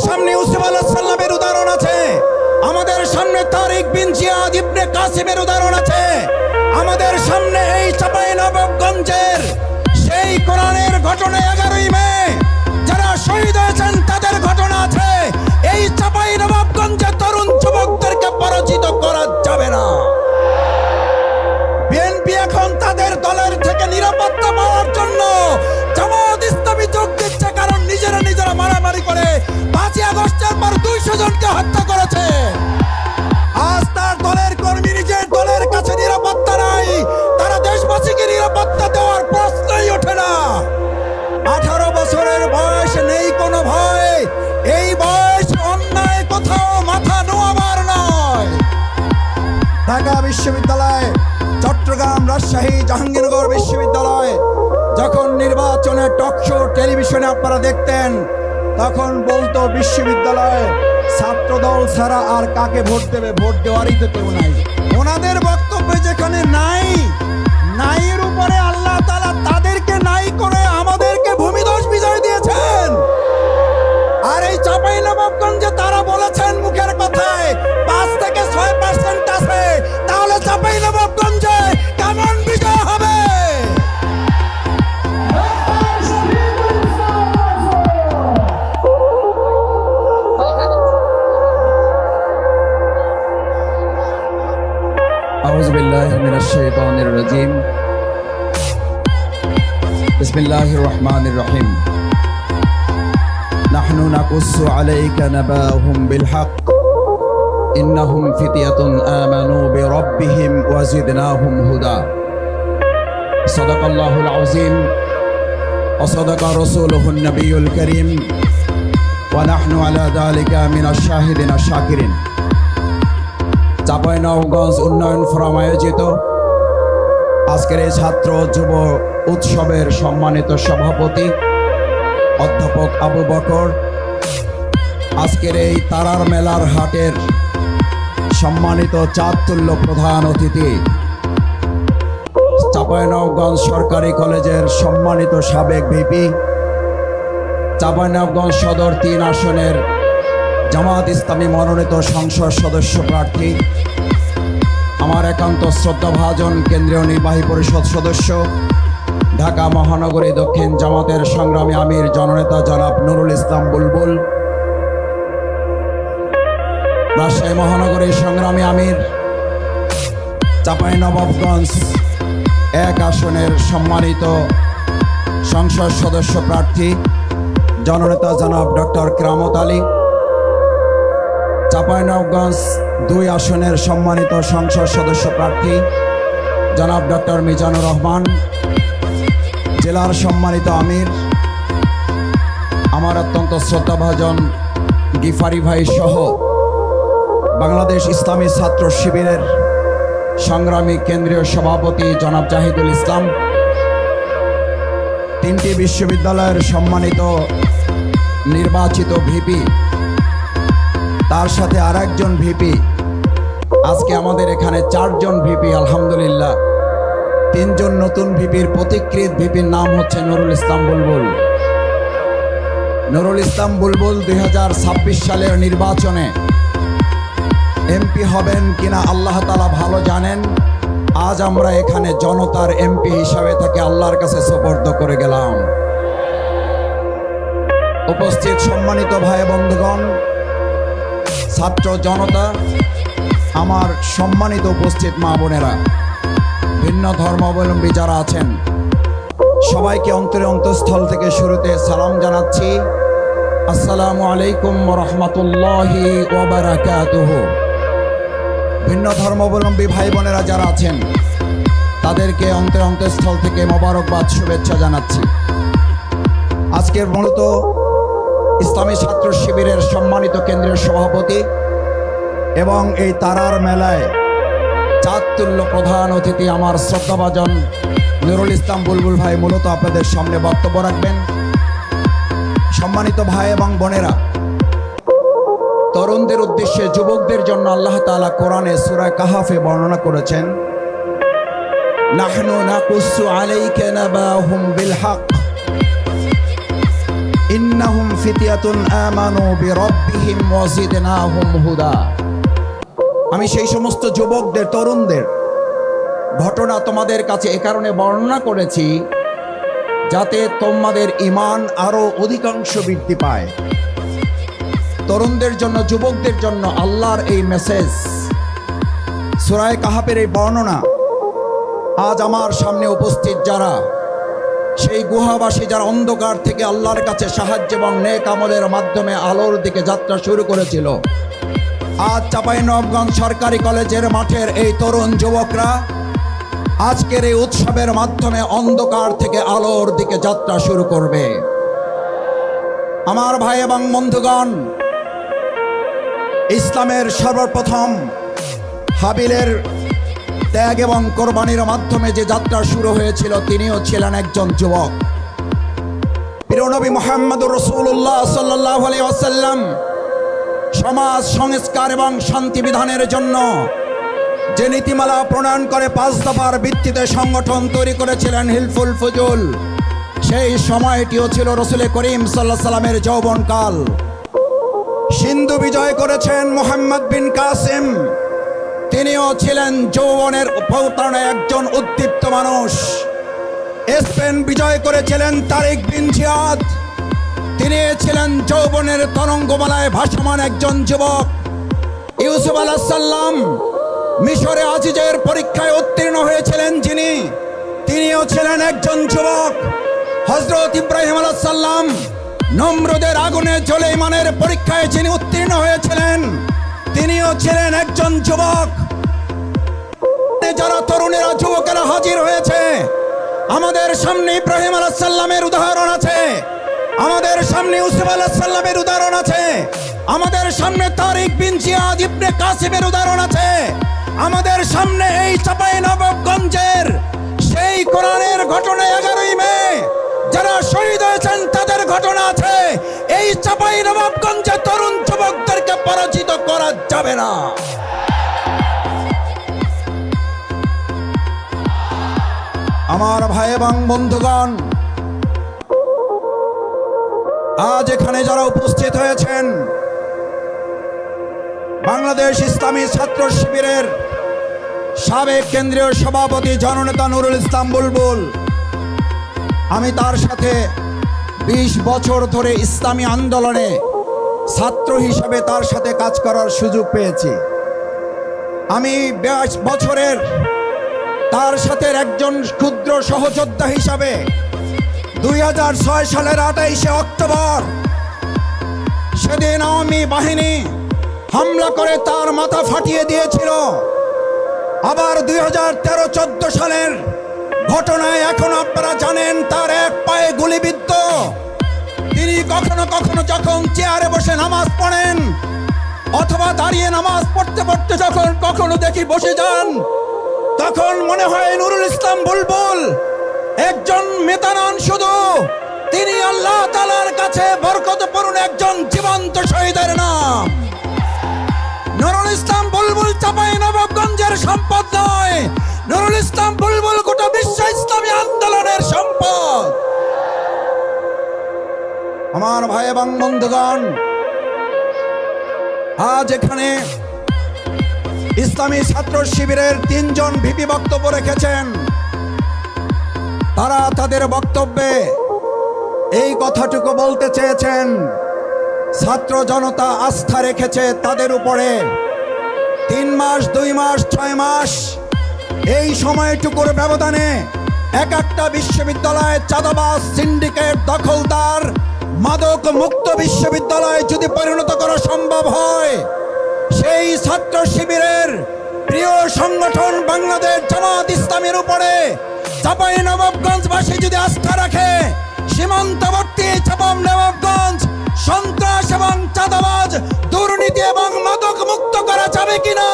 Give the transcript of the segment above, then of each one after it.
সামনে ইউসুফ আলাইহিস সালামের উদাহরণ আছে, আমাদের সামনে তারিক বিন জিয়াদ ইবনে কাসিমের উদাহরণ আছে, আমাদের সামনে এই চাঁপাইনবাবগঞ্জের সেই কোরআনের ঘটনা 11ই মে যারা শহীদ হয়েছেন তাদের ঘটনা আছে। এই চাঁপাইনবাবগঞ্জের তরুণ যুবকদেরকে পরাজিত করা যাবে না। বিএনপি এখন তাদের দলের থেকে নিরাপত্তা পাওয়ার জন্য জামাত ইসলামী যোগ দিচ্ছে, কারণ নিজেরা মারামারি করে 5ই আগস্টের পর 200 জনকে হত্যা করেছে। আজ তার দলের কর্মী নিজের দলের কাছে নিরাপত্তা নাই, তারা দেশবাসীকে নিরাপত্তা দেওয়ার প্রশ্নই ওঠে না। 18 বছরের বয়স, নেই কোনো ভয়। এই বয়স অন্যায় কোথাও মাথা নোয়াবার নয়। ঢাকা বিশ্ববিদ্যালয়, চট্টগ্রাম, রাজশাহী, জাহাঙ্গীরনগর বিশ্ববিদ্যালয় যখন নির্বাচনের টকশো টেলিভিশনে আপনারা দেখতেন, তখন বলতো বিশ্ববিদ্যালয়ে ছাত্রদল ছাড়া আর কাকে ভোট দেবে, ভোট দেওয়ারই তো কেউ নাই। ওনাদের বক্তব্য যেখানে নাই, নাইয়ের উপরে আল্লাহ তাআলা তাদেরকে নাই করে আমাদেরকে ভূমিধস বিজয় দিয়েছেন। আর এই চাঁপাইনবাবগঞ্জে তারা বলেছেন মুখের কথায় 5 থেকে 6% আছে, তাহলে চাঁপাইনবাবগঞ্জে কেমন বিজয় হবে? আউযু বিল্লাহি মিনাশ শাইতানির রাজীম। বিসমিল্লাহির রহমানির রহিম। নাহনু নাকুসসু আলাইকা নাবাহুম বিল হক ইন্নাহুম ফিতয়াতুন আমানু বিরাব্বিহিম ওয়া জিদনাহুম হুদা। সাদাকাল্লাহুল আযীম ওয়া সাদাকা রাসূলুহুন নবিয়্যুল কারীম ওয়া নাহনু আলা যালিকা মিনাশ শাহিদিন আশ শাকিরিন। চাঁপাইনবাবগঞ্জ উন্নয়ন ফোরাম আয়োজিত আজকের এই ছাত্র যুব উৎসবের সম্মানিত সভাপতি অধ্যাপক আবু বকর, আজকের এই তারার মেলার হাটের সম্মানিত চাঁদতুল্য প্রধান অতিথি, চাঁপাইনবাবগঞ্জ সরকারি কলেজের সম্মানিত সাবেক ভিপি, চাঁপাইনবাবগঞ্জ সদর 3 আসনের জামাত ইসলামী মনোনীত সংসদ সদস্য প্রার্থী, আমার একান্ত শ্রদ্ধাভাজন কেন্দ্রীয় নির্বাহী পরিষদ সদস্য, ঢাকা মহানগরী দক্ষিণ জামাতের সংগ্রামী আমির জননেতা জনাব নুরুল ইসলাম বুলবুল, রাজশাহী মহানগরীর সংগ্রামী আমির, চাঁপাইনবাবগঞ্জ 1 আসনের সম্মানিত সংসদ সদস্য প্রার্থী জননেতা জনাব ডক্টর কেরামত আলী, চাঁপাইনবাবগঞ্জ 2 আসনের সম্মানিত সংসদ সদস্য প্রার্থী জনাব ডক্টর মিজানুর রহমান, জেলার সম্মানিত আমির, আমার অত্যন্ত শ্রদ্ধাভাজন গিফারি ভাই সহ বাংলাদেশ ইসলামী ছাত্র শিবিরের সংগ্রামী কেন্দ্রীয় সভাপতি জনাব জাহিদুল ইসলাম, 3টি বিশ্ববিদ্যালয়ের সম্মানিত নির্বাচিত ভিপি, তার সাথে আরেকজন ভিপি, আজকে আমাদের এখানে 4 জন ভিপি আলহামদুলিল্লাহ। 3 জন নতুন ভিপির প্রতিকৃত ভিপির নাম হচ্ছে নুরুল ইসলাম বুলবুল। নুরুল ইসলাম বুলবুল 2026 সালের নির্বাচনে এমপি হবেন কিনা আল্লাহ তাআলা ভালো জানেন। আজ আমরা এখানে জনতার এমপি হিসাবে থেকে আল্লাহর কাছে সুপর্দ করে গেলাম। উপস্থিত সম্মানিত ভাই বন্ধুগণ, ছাত্র জনতা, আমার সম্মানিত উপস্থিত মা বোনেরা, ভিন্ন ধর্মাবলম্বী যারা আছেন, সবাইকে অন্তরে অন্তঃস্থল থেকে শুরুতে সালাম জানাচ্ছি। আসসালামু আলাইকুম ওয়া রাহমাতুল্লাহি ওয়া বারাকাতুহু। ভিন্ন ধর্মাবলম্বী ভাই বোনেরা যারা আছেন, তাদেরকে অন্তরে অন্তঃস্থল থেকে মোবারকবাদ, শুভেচ্ছা জানাচ্ছি। আজকের মূলত ইসলামী ছাত্র শিবিরের সম্মানিত কেন্দ্রীয় সভাপতি এবং এই তারার মেলায় চাঁদতুল্য প্রধান অতিথি আমার শ্রদ্ধাভাজন নুরুল ইসলাম বুলবুল ভাই মূলত আপনাদের সামনে বক্তব্য রাখবেন। সম্মানিত ভাই এবং বোনেরা, তরুণদের উদ্দেশ্যে, যুবকদের জন্য আল্লাহ তাআলা কোরআনে সূরা কাহাফে বর্ণনা করেছেন, নাহনু নাকুসসু আলাইকা নাবাহুম বিল হক ইন্নাহুম ফিতিয়াতুন আমানু বিরাব্বিহিম ওয়া জিদনাহুম হুদা। আমি সেই সমস্ত যুবকদের, তরুণদের ঘটনা তোমাদের কাছে এ কারণে বর্ণনা করেছি যাতে তোমাদের ঈমান আরো অধিকাংশ বৃদ্ধি পায়। তরুণদের জন্য, যুবকদের জন্য আল্লাহর এই মেসেজ, সূরা কাহাফের এই বর্ণনা। আজ আমার সামনে উপস্থিত যারা, সেই গুহাবাসী যারা অন্ধকার থেকে আল্লাহর কাছে সাহায্য এবং নেক আমলের মাধ্যমে আলোর দিকে যাত্রা শুরু করেছিল, আজ চাঁপাইনবাবগঞ্জ সরকারি কলেজের মাঠের এই তরুণ যুবকরা আজকের এই উৎসবের মাধ্যমে অন্ধকার থেকে আলোর দিকে যাত্রা শুরু করবে। আমার ভাই এবং বন্ধুগণ, ইসলামের সর্বপ্রথম হাবিলের ত্যাগ এবং কোরবানির মাধ্যমে যে যাত্রা শুরু হয়েছিল, তিনিও ছিলেন একজন যুবক। প্রিয় নবী মুহাম্মদুর রাসূলুল্লাহ সাল্লাল্লাহু আলাইহি ওয়াসাল্লাম সমাজ সংস্কার এবং শান্তি বিধানের জন্য যে নীতিমালা প্রণয়ন করে 5 দফার ভিত্তিতে সংগঠন তৈরি করেছিলেন হিলফুল ফুজুল, সেই সময়টিও ছিল রাসূল করিম সাল্লাল্লাহু আলাইহি ওয়াসাল্লামের যৌবনকাল। সিন্ধু বিজয় করেছেন মুহাম্মদ বিন কাসিম, তিনিও ছিলেন যৌবনের পৌত্রনে একজন উদ্দীপ্ত মানুষ। স্পেন বিজয় করেছিলেন তারিক বিন জিয়াদ, তিনি ছিলেন যৌবনের তরঙ্গমালায় ভাসমান একজন যুবক। ইউসুফ আলাইহিস সালাম মিশরে আজিজের পরীক্ষায় উত্তীর্ণ হয়েছিলেন যিনি, তিনিও ছিলেন একজন যুবক। হযরত ইব্রাহিম আলাইহিস সালাম নমরুদের আগুনে জ্বলে ঈমানের পরীক্ষায় যিনি উত্তীর্ণ হয়েছিলেন, তিনিও ছিলেন একজন যুবক। যারা তরুণেরা, যুবকেরা হাজির হয়েছে, আমাদের সামনে ইব্রাহিম আলাইহিস সালামের উদাহরণ আছে, আমাদের সামনে ইউসুফ আলাইহিস সালামের উদাহরণ আছে, আমাদের সামনে তারিক বিন জিয়াদ ইবনে কাসিমের উদাহরণ আছে, আমাদের সামনে এই চাঁপাইনবাবগঞ্জের সেই কোরআনের ঘটনা 11ই মে যারা শহীদ হয়েছেন তাদের ঘটনা আছে। এই চাঁপাইনবাবগঞ্জে তরুণ যুবকদেরকে পরাজিত করা যাবে না। আমার ভাই এবং বন্ধুগণ, আজ এখানে যারা উপস্থিত হয়েছেন, বাংলাদেশ ইসলামী ছাত্র শিবিরের সাবেক কেন্দ্রীয় সভাপতি জননেতা নুরুল ইসলাম বুলবুল, আমি তার সাথে 20 বছর ধরে ইসলামী আন্দোলনে ছাত্র হিসেবে তার সাথে কাজ করার সুযোগ পেয়েছি। আমি 22 বছরের তার সাথে একজন ক্ষুদ্র সহযোদ্ধা হিসাবে 2006 সালের 28শে অক্টোবর সেদিন আওয়ামী বাহিনী হামলা করে তার মাথা ফাটিয়ে দিয়েছিল। আবার 2013-14 সালের ঘটনায় এখন আপনারা জানেন তার এক পায়ে গুলিবিদ্ধ। তিনি কখনো কখনো যখন চেয়ারে বসে নামাজ পড়েন অথবা দাঁড়িয়ে নামাজ পড়তে পড়তে যখন কখনো দেখি বসে যান, তখন মনে হয় নুরুল ইসলাম বুলবুল একজন নেতা নন শুধু, তিনি আল্লাহ তাআলার কাছে বরকতপূর্ণ একজন জীবন্ত শহীদের নাম। নুরুল ইসলাম বুলবুল চাঁপাইনবাবগঞ্জের সম্পদ নয়, নুরুল ইসলাম বুলবুল গোটা বিশ্ব ইসলামী আন্দোলনের সম্পদ। আমার ভাই এবং বন্ধুগণ, আজ এখানে ইসলামী ছাত্র শিবিরের 3 জন ভিপি বক্তব্য রেখেছেন। তারা তাদের বক্তব্যে এই কথাটুকু বলতে চেয়েছেন, ছাত্র জনতা আস্থা রেখেছে তাদের উপরে। 3 মাস, 2 মাস, 6 মাস এই সময়টুকুর ব্যবধানে এক একটা বিশ্ববিদ্যালয়ে চাঁদাবাজ, সিন্ডিকেট, দখলদার, মাদক মুক্ত বিশ্ববিদ্যালয় যদি পরিণত করা সম্ভব হয়, সেই ছাত্র শিবিরের প্রিয় সংগঠন বাংলাদেশ জামাত ইসলামের উপরে চাঁপাইনবাবগঞ্জবাসী যদি আস্থা রাখে, সীমান্তবর্তী চাঁপাইনবাবগঞ্জ সন্ত্রাস এবং চাঁদাবাজ, দুর্নীতি এবং মাদক মুক্ত করা যাবে কিনা?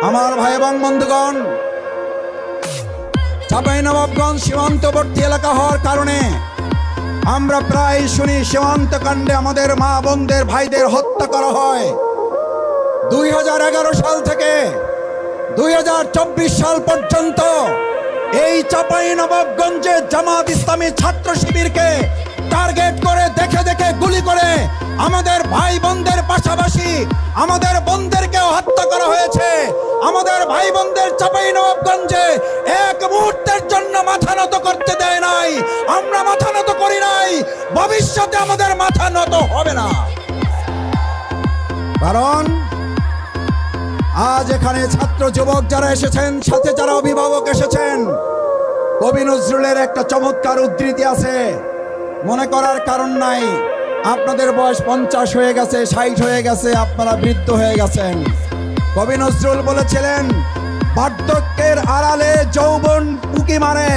আমার ভাই এবং বন্ধুগণ, চাঁপাইনবাবগঞ্জ সীমান্তবর্তী এলাকা হওয়ার কারণে আমরা প্রায় শুনি সীমান্ত কাণ্ডে আমাদের মা বোনদের, ভাইদের হত্যা করা হয়। 2011 সাল থেকে 2024 সাল পর্যন্ত এই চাঁপাইনবাবগঞ্জে জামাত ইসলামী ছাত্র শিবিরকে টার্গেট করে দেখে দেখে গুলি করে আমাদের ভাই বোনদের পাশাপাশি আমাদের বোনদেরকেও হত্যা করা হয়েছে। আমাদের ভাই বোনদের চাঁপাইনবাবগঞ্জে এক মুহূর্তের জন্য মাথা নত করতে দেয় নাই। আমরা মাথা নত করি নাই, ভবিষ্যতে আমাদের মাথা নত হবে না। কারণ আজ এখানে ছাত্র যুবক যারা এসেছেন, সাথে যারা অভিভাবক এসেছেন, কবি নজরুলের একটা চমৎকার উদ্ধৃতি আছে, মনে করার কারণ নাই। আপনাদের বয়স 50 হয়ে গেছে, 60 হয়ে গেছে, আপনারা বৃদ্ধ হয়ে গেছেন। কবি নজরুল বলেছিলেন, বার্ধক্যের আড়ালে যৌবন উকি মারে।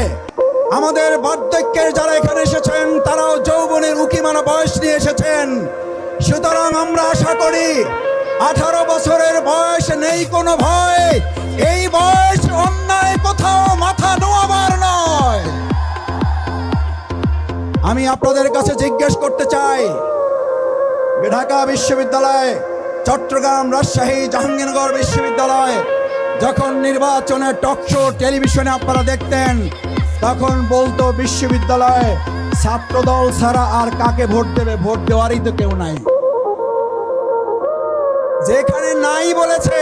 আমাদের বার্ধক্যের যারা এখানে এসেছেন তারাও যৌবনের উকি মারা বয়স নিয়ে এসেছেন। সুতরাং আমরা আশা করি 18 বছরের বয়স নেই কোনো ভয়। এই বয়স অন্যায় কোথাও মাথা নোয়াবার নয়। আমি আপনাদের কাছে জিজ্ঞেস করতে চাই, ঢাকা বিশ্ববিদ্যালয়, চট্টগ্রাম, রাজশাহী, জাহাঙ্গীরনগর বিশ্ববিদ্যালয় যখন নির্বাচনের টক শো টেলিভিশনে আপনারা দেখতেন, তখন বলতো বিশ্ববিদ্যালয়ে ছাত্রদল ছাড়া আর কাকে ভোট দেবে, ভোট দেওয়ারই তো কেউ নাই। যেখানে নাই বলেছে,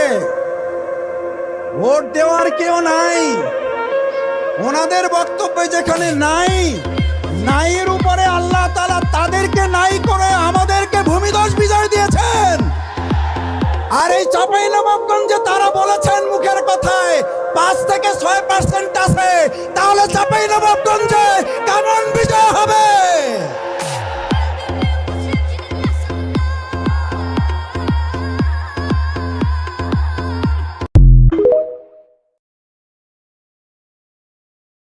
ভোট দেওয়ার কেউ নাই, ওনাদের বক্তব্যে যেখানে নাই, নাইয়ের উপরে আল্লাহ তাআলা তাদেরকে নাই করে আমাদেরকে ভূমিধস বিজয় দিয়েছেন। আর এই চাঁপাইনবাবগঞ্জে তারা বলেছেন মুখের কথায় 5 থেকে 6% আছে, তাহলে চাঁপাইনবাবগঞ্জে কেমন বিজয় হবে?